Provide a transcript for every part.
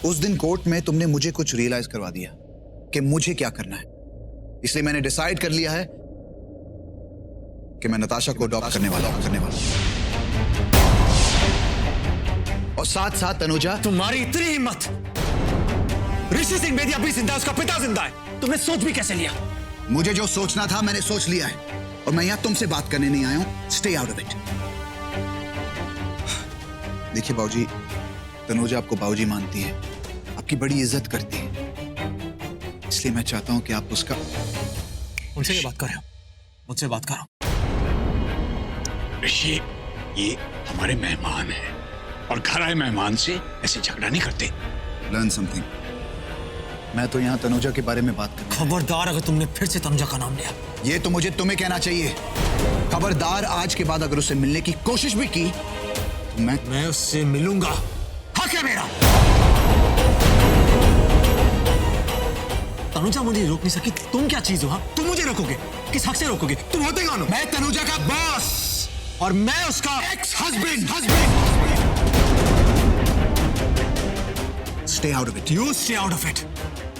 उस दिन कोर्ट में तुमने मुझे कुछ रियलाइज करवा दिया कि मुझे क्या करना है, इसलिए मैंने डिसाइड कर लिया है कि मैं नताशा को अडॉप्ट करने वाला हूं। और साथ साथ तनुजा, तुम्हारी इतनी हिम्मत! ऋषि सिंह बेदी अभी जिंदा है, उसका पिता जिंदा है, तुमने सोच भी कैसे लिया? मुझे जो सोचना था मैंने सोच लिया है और मैं यहां तुमसे बात करने नहीं आया हूं। Stay out of it. देखिए बाबूजी, तनुजा आपको बाबूजी मानती है, आपकी बड़ी इज्जत करती है, इसलिए मैं चाहता हूं कि आप उसका... उनसे ये बात कर रहे हो? मुझसे बात करो। ऋषि, ये हमारे मेहमान हैं और घर आए मेहमान से ऐसे झगड़ा नहीं करते। Learn something. मैं तो यहाँ तनुजा के बारे में बात कर... खबरदार अगर तुमने फिर से तनुजा का नाम लिया। ये तो मुझे तुम्हें कहना चाहिए। खबरदार, आज के बाद अगर उससे मिलने की कोशिश भी की तो मैं उससे मिलूंगा। हक है मेरा। तनुजा मुझे रोक नहीं सकी, तुम क्या चीज हो? हाँ, तुम मुझे रोकोगे? किस हक से रोकोगे? तुम होते कौन हो? मैं तनुजा का बॉस और मैं उसका ex husband. Stay out of it. You stay out of it.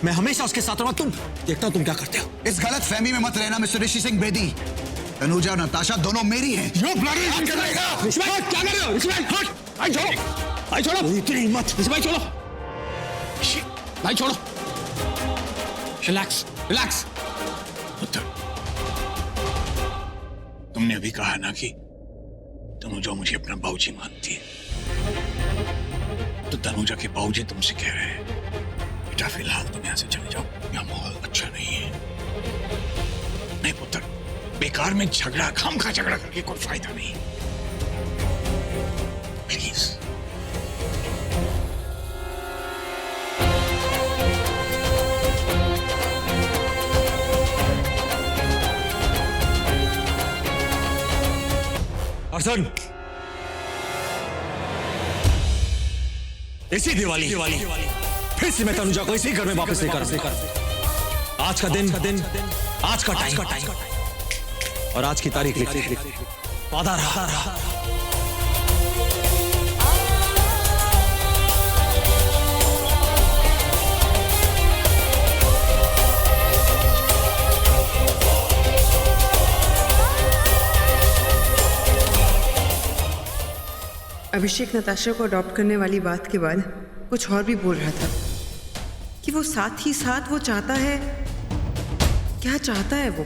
मैं हमेशा उसके साथ रहूंगा, तुम देखता हूं तुम क्या करते हो। इस गलत फहमी में मत रहना मिस्टर ऋषि सिंह बेदी। तनुजा और नताशा दोनों मेरी हैं। You bloody! ऋषि भाई क्या कर रहे हो? ऋषि भाई हट! भाई छोड़ो! भाई छोड़ो! इतनी हिम्मत! ऋषि भाई छोड़ो! भाई छोड़ो! Relax, relax. पुत्र, तुमने अभी कहा ना कि तनुजा मुझे अपना बाबूजी मानती है, तो तनुजा के बाबूजी तुमसे कह रहे हैं बेटा फिलहाल तुम यहाँ से चले जाओ, यहाँ माहौल अच्छा नहीं है। नहीं पुत्र, बेकार में झगड़ा, खामखा झगड़ा करके कोई फायदा नहीं। प्लीज। अर्जुन, इसी दिवाली फिर से मैं तनुजा को इसी घर में वापस लेकर आज का दिन, आज का टाइम और आज की तारीख लिख। वादा रहा। अभिषेक नताशा को अडॉप्ट करने वाली बात के बाद कुछ और भी बोल रहा था कि वो साथ ही साथ वो चाहता है, क्या चाहता है वो?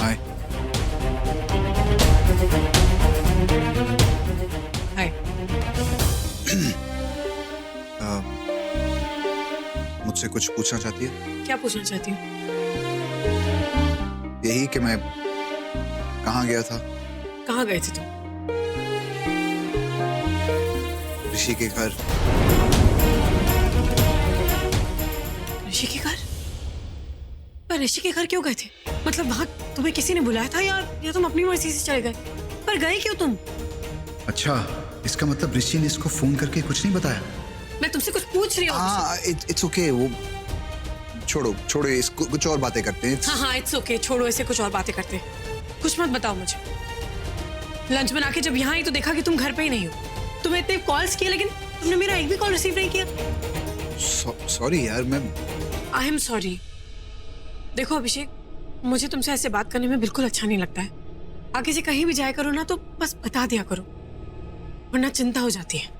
हाय। हाय। मुझसे कुछ पूछना चाहती है? क्या पूछना चाहती हूँ? यही कि मैं कहाँ गया था। कहाँ गए थे तुम? ऋषि के घर। ऋषि के घर? पर ऋषि के घर क्यों गए थे? मतलब वहां तुम्हें किसी ने बुलाया था या तुम अपनी मर्जी से चले गए? पर गए क्यों तुम? अच्छा, इसका मतलब ऋषि ने इसको फोन करके कुछ नहीं बताया? मैं तुमसे कुछ पूछ रही हूँ। हाँ, इट्स ओके। वो छोड़ो इसको, कुछ और बातें करते हैं। हाँ, इट्स ओके, छोड़ो ऐसे, कुछ और बातें करते हैं। कुछ मत बताओ मुझे। लंच बना के जब यहाँ आई तो देखा कि तुम घर पे ही नहीं हो। तुम्हें इतने कॉल्स किए लेकिन तुमने मेरा एक भी कॉल रिसीव नहीं किया। सॉरी यार, मैं... आई एम सॉरी। देखो अभिषेक, मुझे तुमसे ऐसे बात करने में बिल्कुल अच्छा नहीं लगता है। आगे से कहीं भी जाया करो ना तो बस बता दिया करो, वरना चिंता हो जाती है।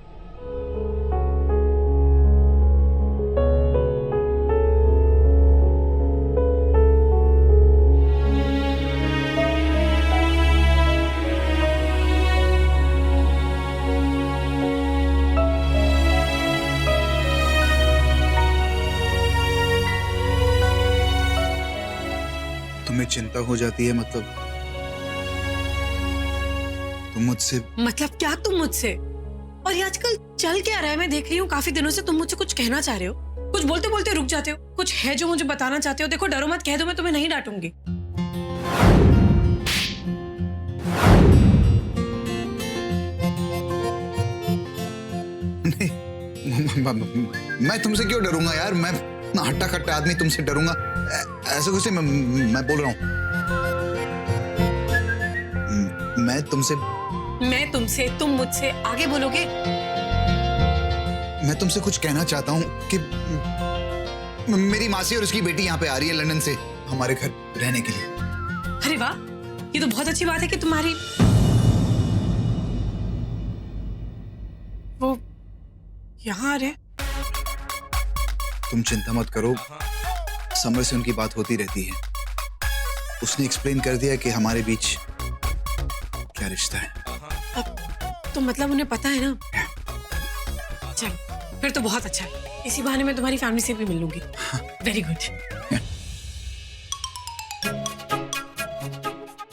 तुम्हें चिंता हो जाती है मतलब तुम मुझसे... मतलब क्या तुम मुझसे? और ये आजकल चल क्या रहा है? मैं देख रही हूँ काफी दिनों से तुम मुझसे कुछ कहना चाह रहे हो, कुछ बोलते बोलते रुक जाते हो। कुछ है जो मुझे बताना चाहते हो? देखो डरो मत, कह दो, मैं तुम्हें नहीं डांटूंगी। नहीं, मैं तुमसे क्यों डरूंगा यार? मैं इतना हट्टा कट्टा आदमी तुमसे डरूंगा ऐसे कैसे? मैं बोल रहा हूँ, मैं तुमसे, तुम मुझसे आगे बोलोगे? मैं तुमसे कुछ कहना चाहता हूँ कि मेरी मासी और उसकी बेटी यहाँ पे आ रही है लंदन से हमारे घर रहने के लिए। अरे वाह, ये तो बहुत अच्छी बात है कि तुम्हारी वो यहाँ आ रहे। तुम चिंता मत करो, समर से उनकी बात होती रहती है। उसने एक्सप्लेन कर दिया कि हमारे बीच क्या रिश्ता है। अब तो मतलब उन्हें पता है ना? चल फिर तो बहुत अच्छा है, इसी बहाने मैं तुम्हारी फैमिली से भी मिल लूंगी। Very good.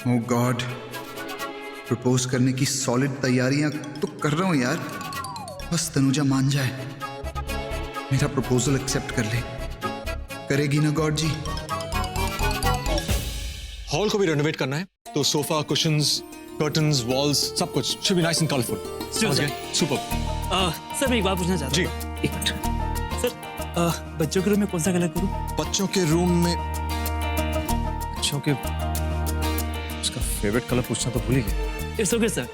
Oh god, propose करने की सॉलिड तैयारियां तो कर रहा हूं यार, बस तनुजा मान जाए, मेरा प्रपोजल एक्सेप्ट कर ले। करेगी ना गॉड जी? हॉल को भी रेनोवेट करना है, तो सोफा, कुशंस, कर्टन्स, वॉल्स, सब कुछ should be nice and colourful. समझ गए? सुपर। सर मैं एक बात पूछना चाहता जी। हूँ। एक मिनट सर, बच्चों के रूम में कौन सा कलर करूँ? बच्चों के रूम में बच्चों के उसका फेवरेट कलर पूछना तो भूल ही गया। It's okay sir.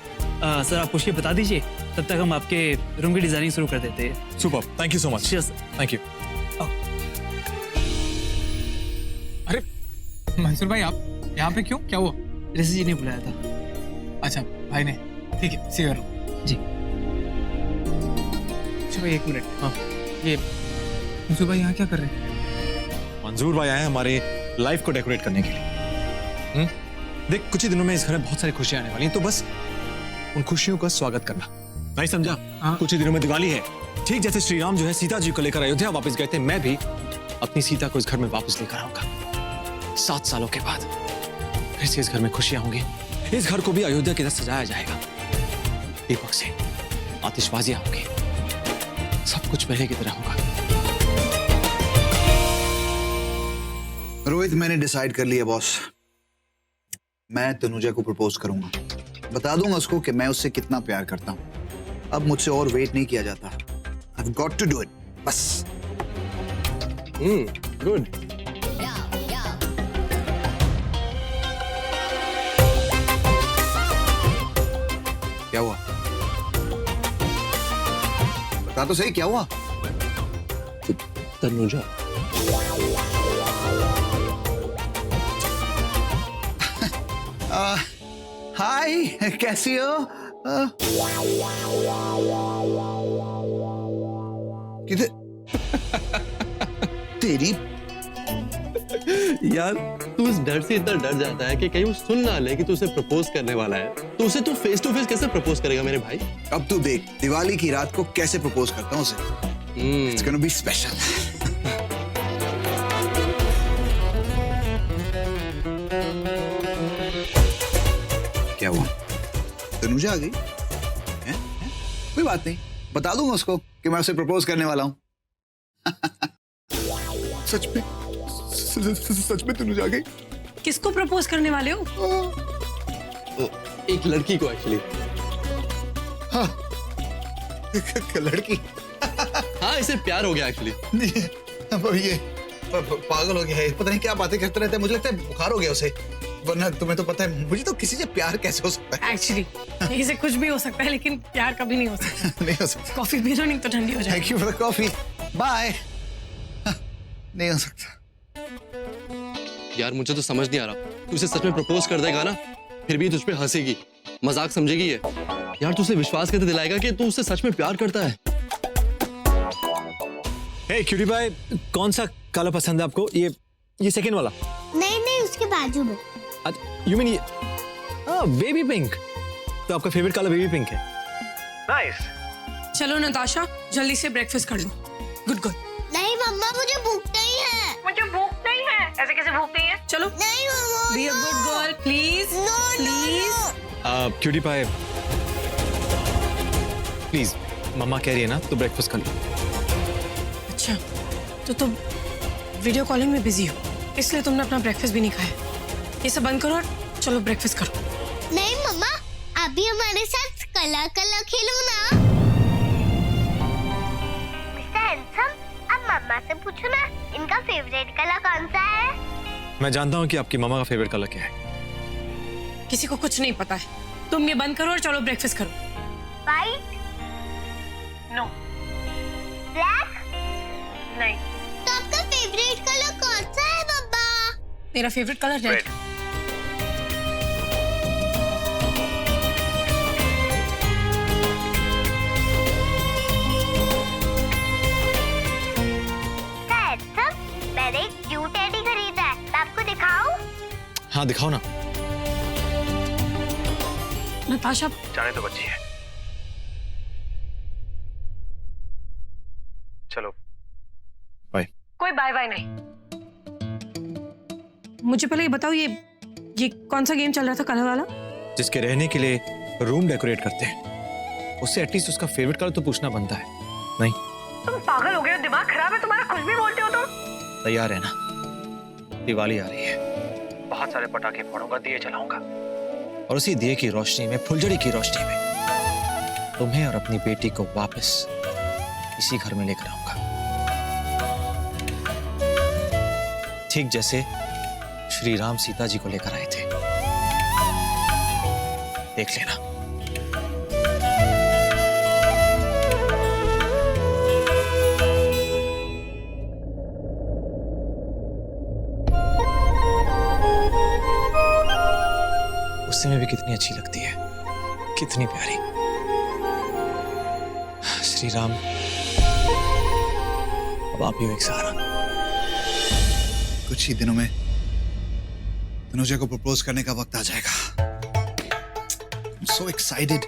सर आप पूछ के बता दीजिए, तब तक हम आपके रूम की डिजाइनिंग शुरू कर देते हैं। Super, thank you so much. Yes sir. Thank you. अरे मंसूर भाई, आप यहाँ पे क्यों? क्या हुआ? ऋषि जी ने बुलाया था। अच्छा भाई ने, ठीक है, सी यू। जी। अच्छा भाई एक मिनट, हाँ ये मंसूर भाई यहाँ क्या कर रहे हैं? मंजूर भाई आए हैं हमारे लाइफ को डेकोरेट करने के लिए। देख, कुछ ही दिनों में इस घर में बहुत सारी खुशियां आने वाली हैं, तो बस उन खुशियों का स्वागत करना। नहीं समझा? हाँ। कुछ ही दिनों में दिवाली है। ठीक जैसे श्री राम जो है सीता जी को लेकर अयोध्या वापस गए थे, मैं भी अपनी सीता को इस घर में वापस लेकर आऊंगा। 7 सालों के बाद फिर से इस घर में खुशियां होंगी। इस घर को भी अयोध्या की तरह सजाया जाएगा। दीपक से आतिशबाजियां होंगी, सब कुछ पहले की तरह होगा। रोहित, मैंने डिसाइड कर लिया बॉस, मैं तनुजा को प्रपोज करूंगा। बता दूंगा उसको कि मैं उससे कितना प्यार करता हूं। अब मुझसे और वेट नहीं किया जाता। I've got to do it, बस। गुड। क्या हुआ? बता तो सही, क्या हुआ? तनुजा। हाय, कैसी हो? किधर? तेरी यार तू इस डर से इतना डर जाता है कि कहीं वो सुन ना ले कि तू उसे प्रपोज करने वाला है, तो उसे तू फेस टू फेस कैसे प्रपोज करेगा मेरे भाई? अब तू देख, दिवाली की रात को कैसे प्रपोज करता हूँ उसे। It's gonna be special. क्या हुआ? तनुजा आ गई? हैं? कोई बात नहीं, बता दूंगा उसको कि मैं उसे प्रपोज करने वाला हूँ। सच में तनुजा आ गई? किसको प्रपोज करने वाले हो? एक लड़की को एक्चुअली। हाँ, लड़की। हाँ इसे प्यार हो गया एक्चुअली। अब ये पागल हो गया है, पता नहीं क्या बातें करता रहता है। मुझे लगता है बुखार हो गया उसे, वरना तुम्हें तो पता है मुझे तो किसी से प्यार कैसे हो सकता है। एक्चुअली इसे कुछ भी हो सकता है, लेकिन प्यार कभी नहीं हो सकता। नहीं हो सकता। कॉफी पी लो, नहीं तो ठंडी हो जाएगी। Thank you for the coffee, bye. नहीं हो सकता। यार मुझे तो समझ नहीं आ रहा, तू उसे सच में प्रपोज कर देगा ना, फिर भी तुझ पे हंसेगी, मजाक समझेगी ये। यार तू उसे विश्वास कैसे दिलाएगा कि तू उससे सच में प्यार करता है? हे क्यूटी भाई, कौन सा कलर पसंद है आपको? ये सेकंड वाला? नहीं उसके बाजू में। यू मीन ये बेबी पिंक? तो आपका फेवरेट कलर बेबी पिंक है। नाइस। चलो नताशा, जल्दी से ब्रेकफास्ट कर लो। Good good. नहीं मम्मा, मुझे भूख नहीं है। मुझे भूख नहीं है। ऐसे कैसे भूख नहीं है? चलो। नहीं mamma, be a good girl, please please. Cutie pie, please, mamma कह रही है ना, तो ब्रेकफास्ट कर लो। अच्छा, तो तुम वीडियो कॉलिंग में बिजी हो, इसलिए तुमने अपना ब्रेकफास्ट भी नहीं खाया। ये सब बंद करो और चलो ब्रेकफास्ट करो। नहीं मम्मा, अभी हमारे साथ कला कला खेलो ना। मिस्टर हैंडसम, अब मम्मा से पूछो ना, इनका फेवरेट कलर कौन सा है? मैं जानता हूँ कि आपकी मामा का फेवरेट कलर क्या है। किसी को कुछ नहीं पता है। तुम ये बंद करो और चलो ब्रेकफास्ट करो। व्हाइट? नो। ब्लैक? नहीं। तो आपका फेवरेट कलर कौन सा है पापा? मेरा फेवरेट कलर रेड। मैंने एक क्यूट टेडी खरीदा है, मैं आपको दिखाऊं? हाँ दिखाओ ना। नताशा, जाने तो बच्ची है। चलो बाय। कोई बाय बाय नहीं। मुझे पहले ये बताओ, ये कौन सा गेम चल रहा था कलर वाला? जिसके रहने के लिए रूम डेकोरेट करते हैं, उससे एटलीस्ट उसका फेवरेट कलर तो पूछना बनता है। नहीं तुम पागल हो गए हो, दिमाग खराब है तुम्हारा, कुछ भी बोलते हो तुम। तैयार है ना? दिवाली आ रही है, बहुत सारे पटाखे फोड़ूंगा, दिए जलाऊंगा, और उसी दिए की रोशनी में, फुलझड़ी की रोशनी में, तुम्हें और अपनी बेटी को वापस इसी घर में लेकर आऊंगा, ठीक जैसे श्री राम सीता जी को लेकर आए थे। देख लेना। उससे में भी कितनी अच्छी लगती है, कितनी प्यारी। श्री राम, अब आप ही हो एक सहारा। कुछ ही दिनों में तनुजा को प्रपोज करने का वक्त आ जाएगा। So excited.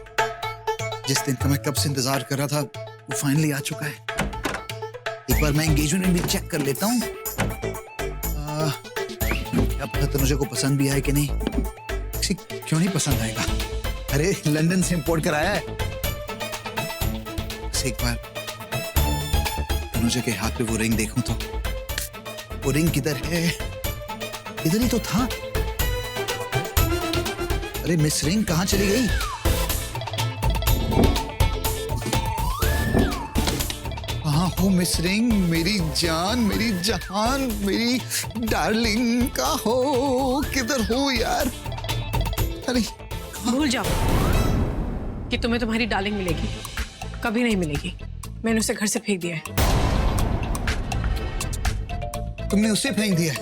जिस दिन का मैं कब से इंतजार कर रहा था वो फाइनली आ चुका है। एक बार मैं एंगेजमेंट भी चेक कर लेता हूँ, अब तनुजा को पसंद भी आए कि नहीं। क्यों नहीं पसंद आएगा, अरे लंदन से इंपोर्ट कराया है। बस एक बार तनुजा के हाथ पे वो रिंग देखूं तो। वो रिंग किधर है? इधर ही तो था। अरे मिस रिंग कहाँ चली गई? कहाँ हो मिस रिंग? मेरी जान, मेरी जहान, मेरी डार्लिंग, कहाँ हो? किधर हो यार? अरे भूल जाओ कि तुम्हें तुम्हारी डार्लिंग मिलेगी, कभी नहीं मिलेगी। मैंने उसे घर से फेंक दिया है। तुमने उसे फेंक दिया है?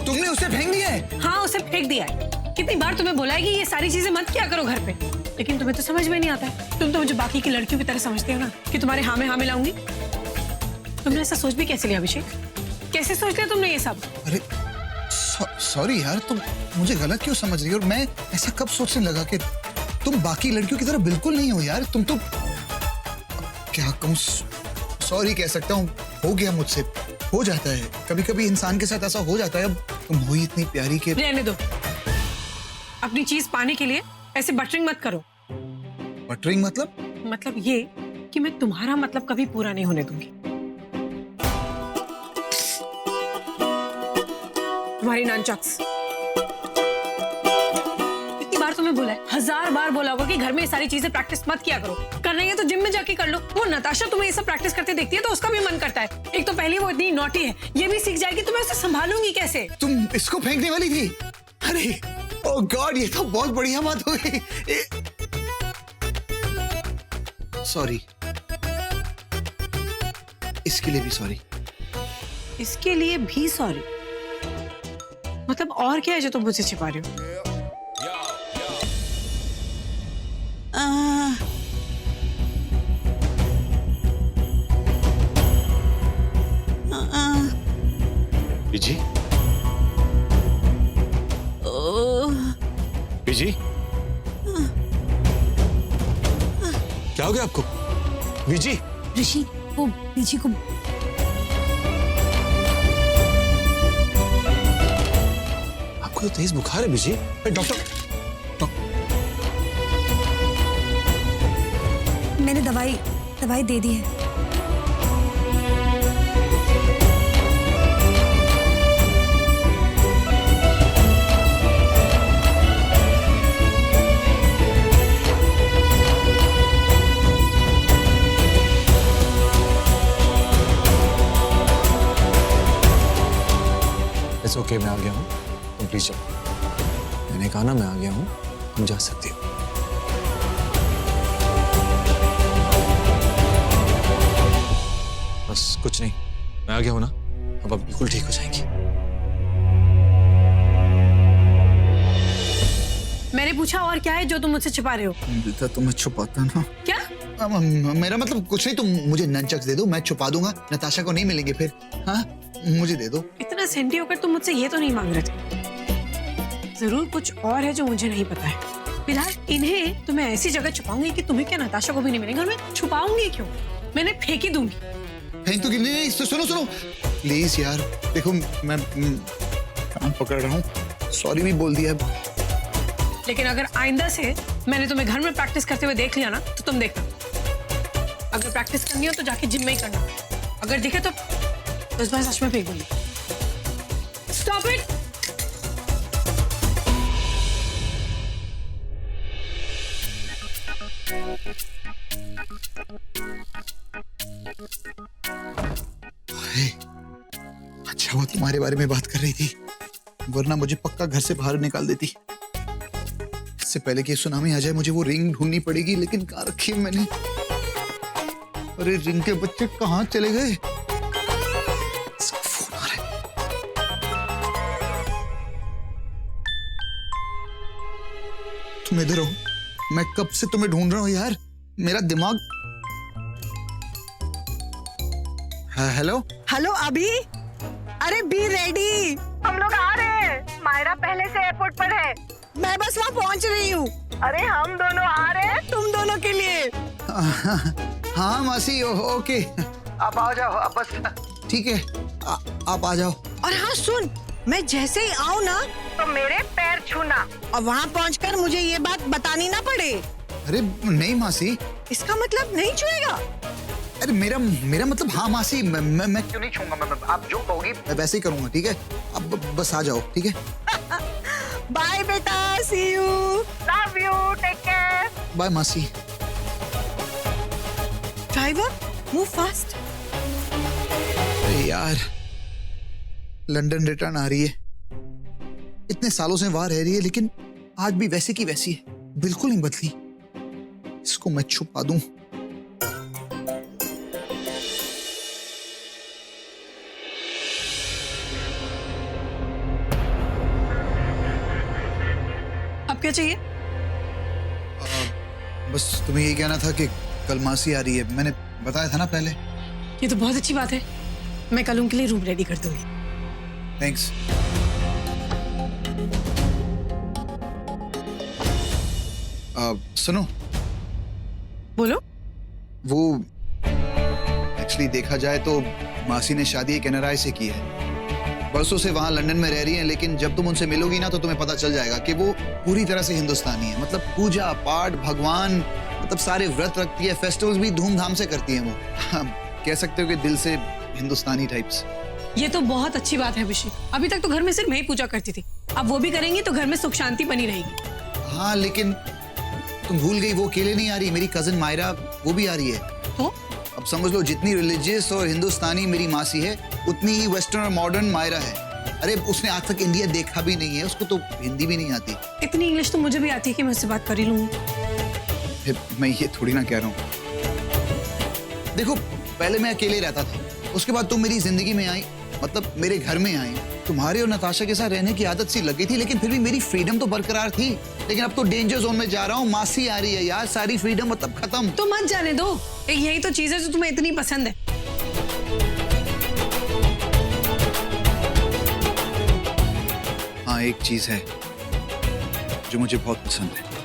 तुमने उसे फेंक दिया है? हाँ, उसे फेंक दिया है। कितनी बार तुम्हें बोला है कि ये सारी चीजें मत किया करो घर पे, लेकिन तुम्हें तो समझ में नहीं आता है। तुम तो मुझे बाकी की लड़कियों की तरह समझते हो ना, कि तुम्हारे हाँ में हाँ मिलाऊंगी। तुमने ऐसा सोच भी कैसे लिया अभिषेक? कैसे सोच लिया तुमने ये सब? अरे सॉरी यार, तुम मुझे गलत क्यों समझ रही हो? और मैं ऐसा कब सोचने लगा कि तुम बाकी लड़कियों की तरह बिल्कुल नहीं हो यार। तुम तो क्या कहूँ, सॉरी कह सकता हूँ, हो गया मुझसे, हो जाता है कभी कभी इंसान के साथ ऐसा हो जाता है। अब तुम हो इतनी प्यारी के। रहने दो, अपनी चीज पाने के लिए ऐसे बटरिंग मत करो। बटरिंग मतलब? मतलब ये कि मैं तुम्हारा मतलब कभी पूरा नहीं होने दूंगी। तुम्हारी ननचक्स। कितनी बार तुम्हें बोला है, 1000 बार बोला होगा कि घर में ये सारी चीजें प्रैक्टिस मत किया करो। करना है तो जिम में जाके कर लो। वो नताशा तुम्हें ये सब प्रैक्टिस करते देखती है तो उसका भी मन करता है। एक तो पहले वो इतनी नॉटी है, ये भी सीख जाएगी तो मैं उसे संभालूंगी कैसे? तुम इसको फेंकने वाली थी? अरे ओह गॉड, ये तो बहुत बढ़िया बात हो गई। सॉरी, इसके लिए भी सॉरी। इसके लिए भी सॉरी? मतलब और क्या है जो तुम मुझसे छिपा रहे हो? बीजी, बीजी, क्या हो गया आपको? बीजी, ऋषि, वो बीजी को आपको तो तेज बुखार है बीजी। डॉक्टर, मैंने दवाई दे दी है। इट्स ओके, मैं आ गया हूँ, तुम प्लीज जाओ। मैंने कहा ना मैं आ गया हूँ, तुम जा सकती हो। बस कुछ नहीं, मैं आ गया हूँ ना, अब आप बिल्कुल ठीक हो जाएंगी। मैंने पूछा और क्या है जो तुम मुझसे छिपा रहे हो? बेटा तुम्हें छुपाता ना। क्या? मेरा मतलब कुछ नहीं, तुम मुझे ननचक्स दे दो, मैं छुपा दूंगा, नताशा को नहीं मिलेंगे फिर। हाँ मुझे दे दो। इतना सेंटी होकर तुम मुझसे ये तो नहीं मांग रहे थे। जरूर कुछ और है जो मुझे नहीं पता है। फिलहाल इन्हें तो मैं ऐसी जगह छुपाऊंगी कि तुम्हें क्या नताशा को भी नहीं मिलेगा। और मैं छुपाऊंगी क्यों? मैंने फेंक ही दूंगी। कहीं तो नहीं, सुनो प्लीज यार, देखो मैं कान पकड़ रहा हूँ, सॉरी भी बोल दिया। लेकिन अगर आइंदा से मैंने तुम्हें घर में प्रैक्टिस करते हुए देख लिया ना तो तुम देखना, अगर प्रैक्टिस करनी हो तो जाके जिम में ही करना, अगर दिखे तो इस बार सच में फेंक दूंगी। Stop it. अच्छा वो तुम्हारे बारे में बात कर रही थी, वरना मुझे पक्का घर से बाहर निकाल देती। इससे पहले कि सुनामी आ जाए मुझे वो रिंग ढूंढनी पड़ेगी, लेकिन कहाँ रखी है मैंने? अरे रिंग के बच्चे कहाँ चले गए? इसका फोन आ रहा है। तुम इधर हो, मैं कब से तुम्हें ढूंढ रहा हूँ यार, मेरा दिमाग। हाँ हेलो। हेलो अभी, अरे बी रेडी, हम लोग आ रहे हैं। मायरा पहले से एयरपोर्ट पर है, मैं बस वहाँ पहुँच रही हूँ। अरे हम दोनों आ रहे हैं तुम दोनों के लिए। हाँ मासी ओके, आप आ जाओ, आप बस ठीक है, आप आ जाओ। और हाँ सुन, मैं जैसे ही आऊँ ना तो मेरे पैर छूना, और वहाँ पहुँचकर मुझे ये बात बतानी ना पड़े। अरे नहीं मासी। इसका मतलब नहीं छुएगा? अरे मेरा मतलब हाँ मासी, मैं क्यों नहीं छूंगा, मैं आप जो कहोगी मैं वैसे ही करूंगा, ठीक है? अब बस आ जाओ, ठीक है? बाय बेटा, see you, love you, take care. Bye मासी। Driver move fast. अरे यार लंदन रिटर्न आ रही है, इतने सालों से वहां रह रही है, लेकिन आज भी वैसे की वैसी है, बिल्कुल नहीं बदली। इसको मैं छुपा दूं। अब क्या चाहिए? बस तुम्हें यही कहना था कि कल मासी आ रही है, मैंने बताया था ना पहले। ये तो बहुत अच्छी बात है, मैं कल उनके लिए रूम रेडी कर दूंगी। थैंक्स। सुनो। बोलो। वो एक्चुअली देखा जाए तो मासी ने शादी एक एनआरआई से की है, बरसों से वहां लंदन में रह रही हैं, लेकिन जब तुम उनसे मिलोगी ना तो तुम्हें पता चल जाएगा कि वो पूरी तरह से हिंदुस्तानी है। मतलब पूजा पाठ, भगवान, मतलब सारे व्रत रखती है, फेस्टिवल्स भी धूमधाम से करती हैं वो। कह सकते हो कि दिल से हिंदुस्तानी टाइप्स। ये तो बहुत अच्छी बात है अभिषेक, अभी तक तो घर में सिर्फ मैं ही पूजा करती थी, अब वो भी करेंगी तो घर में सुख शांति बनी रहेगी। हाँ लेकिन तुम भूल गई, वो अकेले नहीं आ रही, मेरी कजिन मायरा वो भी आ रही है। तो अब समझ लो जितनी रिलीजियस और हिंदुस्तानी मेरी मासी है, उतनी ही वेस्टर्न और मॉडर्न मायरा है। अरे उसने आज तक इंडिया देखा भी नहीं है, उसको तो हिंदी भी नहीं आती। इतनी इंग्लिश तो मुझे भी आती है कि मैं उससे बात कर ही लूँ। फिर मैं ये थोड़ी ना कह रहा हूँ। देखो पहले मैं अकेले रहता था, उसके बाद तुम मेरी जिंदगी में आई, मतलब मेरे घर में आई। तुम्हारे और नताशा के साथ रहने की आदत सी लगी थी, लेकिन फिर भी मेरी फ्रीडम तो बरकरार थी। लेकिन अब तो डेंजर जोन में जा रहा हूँ, मासी आ रही है यार, सारी फ्रीडम मतलब खत्म। तो मत जाने दो, यही तो चीज है जो तुम्हें इतनी पसंद है। हाँ एक चीज है जो मुझे बहुत पसंद है।